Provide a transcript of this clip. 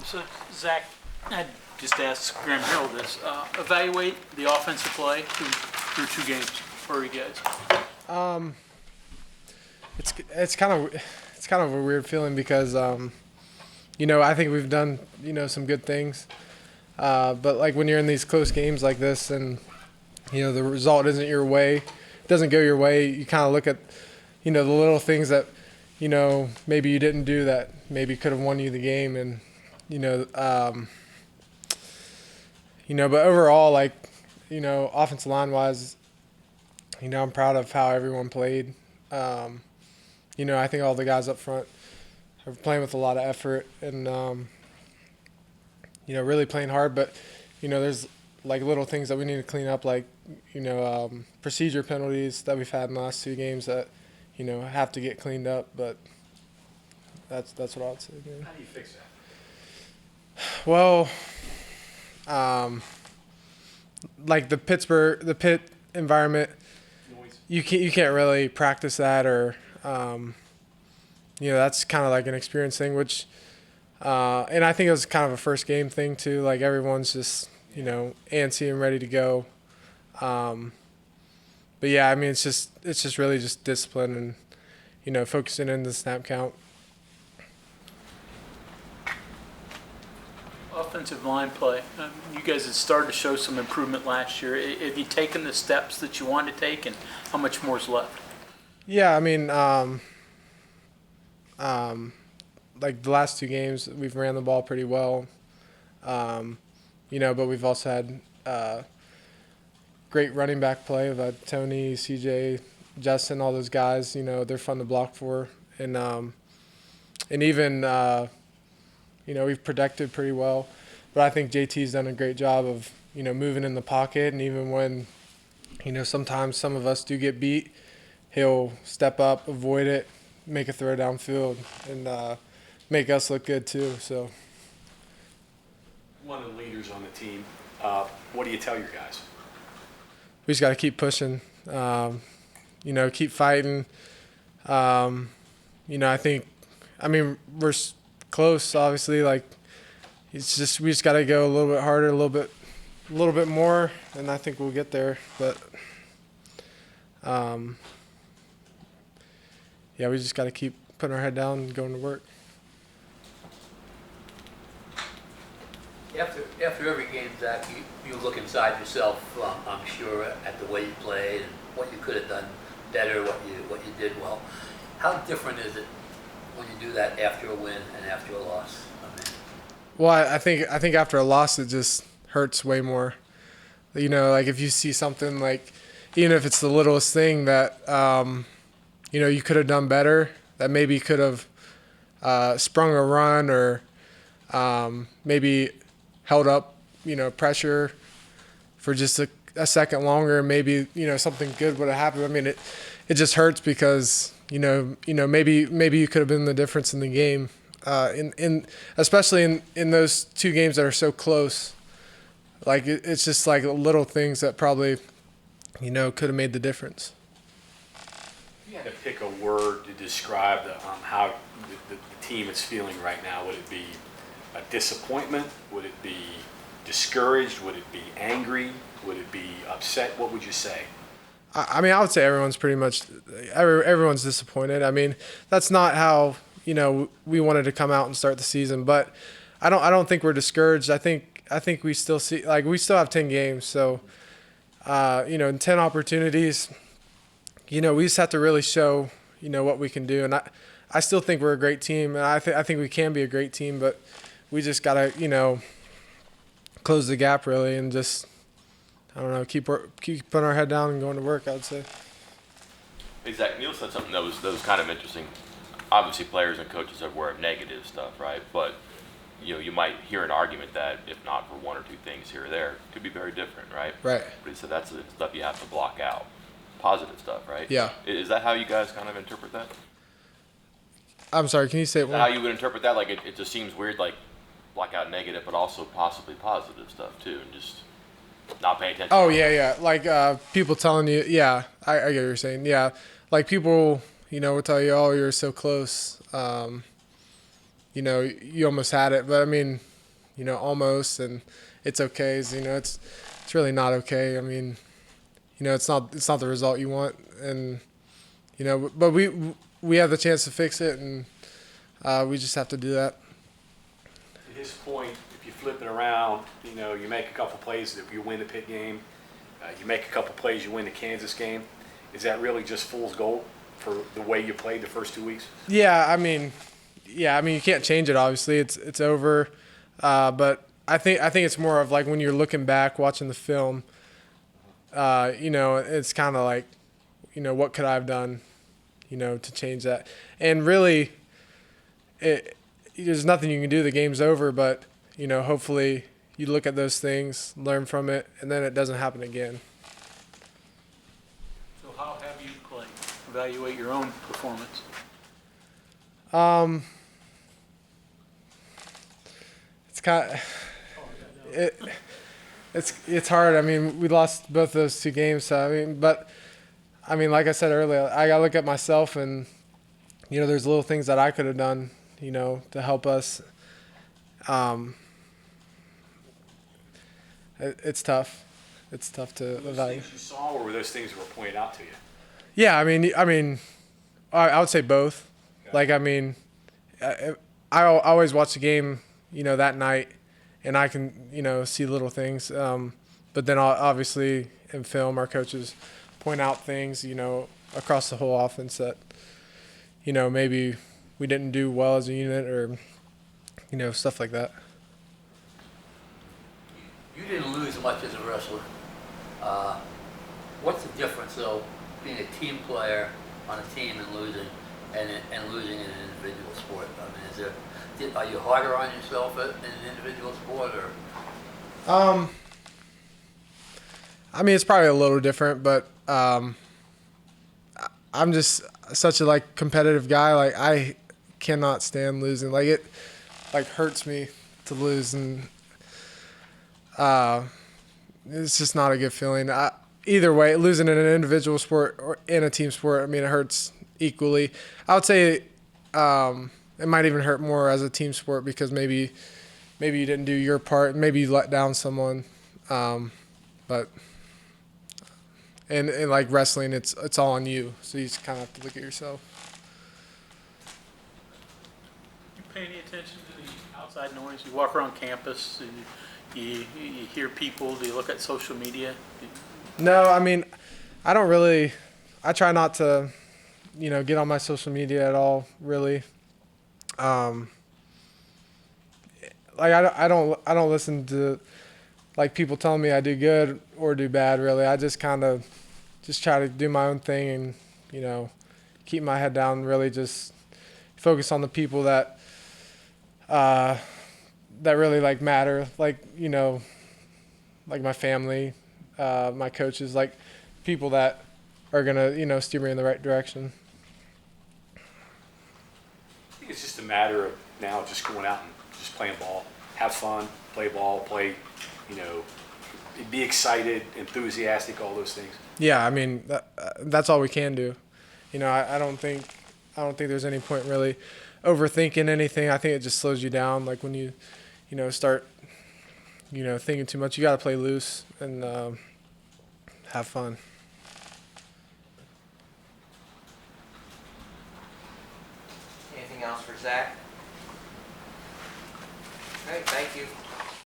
So, Zach, I just asked Graham Hill this. Evaluate the offensive play through 2 games for you guys. It's kind of a weird feeling because I think we've done some good things, but like when you're in these close games like this and the result isn't your way, doesn't go your way, you kind of look at the little things that maybe you didn't do that maybe could have won you the game, and but overall, like offensive line wise, I'm proud of how everyone played. I think all the guys up front are playing with a lot of effort and really playing hard, but there's like little things that we need to clean up, like procedure penalties that we've had in the last 2 games that have to get cleaned up, but that's what I would say. Yeah. How do you fix that? Well, like the Pitt environment, Noise. you can't really practice that, or that's kind of like an experience thing, which and I think it was kind of a first game thing too, like everyone's just antsy and ready to go, but yeah, I mean it's just really just discipline and focusing in the snap count. Offensive line play. You guys had started to show some improvement last year. Have you taken the steps that you wanted to take, and how much more is left? Yeah, I mean, like the last 2 games, we've ran the ball pretty well, but we've also had great running back play. We've had Tony, CJ, Justin, all those guys. They're fun to block for, and even we've protected pretty well. But I think JT's done a great job of moving in the pocket, and even when sometimes some of us do get beat, he'll step up, avoid it, make a throw downfield, and make us look good too. So, One of the leaders on the team, what do you tell your guys? we just got to keep pushing, keep fighting. I mean, we're close, obviously. Like, it's just we just got to go a little bit harder, a little bit more, and I think we'll get there. But yeah, we just got to keep putting our head down and going to work. After every game, Zach, you look inside yourself, I'm sure, at the way you played and what you could have done better, what you did well. How different is it when you do that after a win and after a loss? Well, I think after a loss, it just hurts way more. Like if you see something, like even if it's the littlest thing that you could have done better, that maybe could have sprung a run or maybe held up pressure for just a second longer, maybe something good would have happened. I mean, it just hurts because maybe you could have been the difference in the game, especially in those 2 games that are so close. Like it's just like little things that probably could have made the difference. If you had to pick a word to describe how the team is feeling right now, would it be a disappointment? Would it be discouraged? Would it be angry? Would it be upset? What would you say? I mean, I would say everyone's disappointed. I mean, that's not how we wanted to come out and start the season, but I don't think we're discouraged. I think we still we still have 10 games, so in 10 opportunities, we just have to really show what we can do, and I still think we're a great team, and I think we can be a great team, but we just gotta close the gap really, and just keep putting our head down and going to work, I would say. Hey, Zach, Neil said something that was kind of interesting. Obviously, players and coaches are aware of negative stuff, right? But you might hear an argument that if not for 1 or 2 things here or there, it could be very different, right? Right. But he said that's the stuff you have to block out. Positive stuff, right? Yeah. Is that how you guys kind of interpret that? I'm sorry, can you say it Is that how you would interpret that? Like, it just seems weird, like, block out negative, but also possibly positive stuff, too, and just not paying attention. Oh, yeah. Like, people telling you, yeah, I get what you're saying. Yeah, like people, will tell you, oh, you're so close. You almost had it. But, I mean, almost, and it's okay. So, it's really not okay. I mean, it's not the result you want, and but we have the chance to fix it, and we just have to do that. At his point, if you flip it around, you make a couple plays that you win the Pitt game, you make a couple plays, you win the Kansas game. Is that really just fool's gold for the way you played the first 2 weeks? Yeah, I mean, you can't change it. Obviously, it's over. But I think it's more of like when you're looking back, watching the film. It's kind of like, what could I have done, to change that? And really, there's nothing you can do. The game's over. But hopefully, you look at those things, learn from it, and then it doesn't happen again. So how have you played? Evaluate your own performance. It's kind of, it's hard. I mean, we lost both those 2 games. So like I said earlier, I gotta look at myself, and there's little things that I could have done, to help us. It's tough. It's tough to Those evaluate. things you saw, or were those things that were pointed out to you? Yeah, I mean, I would say both. Yeah. Like, I mean, I always watch the game, that night, and I can, see little things. But then obviously in film, our coaches point out things, across the whole offense that, maybe we didn't do well as a unit, or, stuff like that. You didn't lose much as a wrestler. What's the difference, though, being a team player on a team and losing in an individual sport? I mean, are you harder on yourself in an individual sport, or? I mean, it's probably a little different, but I'm just such a competitive guy. Like, I cannot stand losing. Like, it hurts me to lose, and it's just not a good feeling. Either way, losing in an individual sport or in a team sport, I mean, it hurts equally. I would say it might even hurt more as a team sport, because maybe you didn't do your part, maybe you let down someone. But like wrestling, it's all on you, so you just kind of have to look at yourself. You pay any attention to the outside noise? You walk around campus, and you hear people. Do you look at social media? No, I mean, I don't really. I try not to, get on my social media at all, really. Like, I don't listen to people telling me I do good or do bad, really. I just kind of try to do my own thing, and keep my head down, really just focus on the people that really matter, like my family, my coaches, people that are gonna steer me in the right direction. I think it's just a matter of now just going out and just playing ball, have fun, play ball, be excited, enthusiastic, all those things. Yeah, I mean, that's all we can do. I don't think there's any point really overthinking anything. I think it just slows you down. Like, when you start thinking too much, you got to play loose and have fun. Anything else for Zach? Okay, thank you.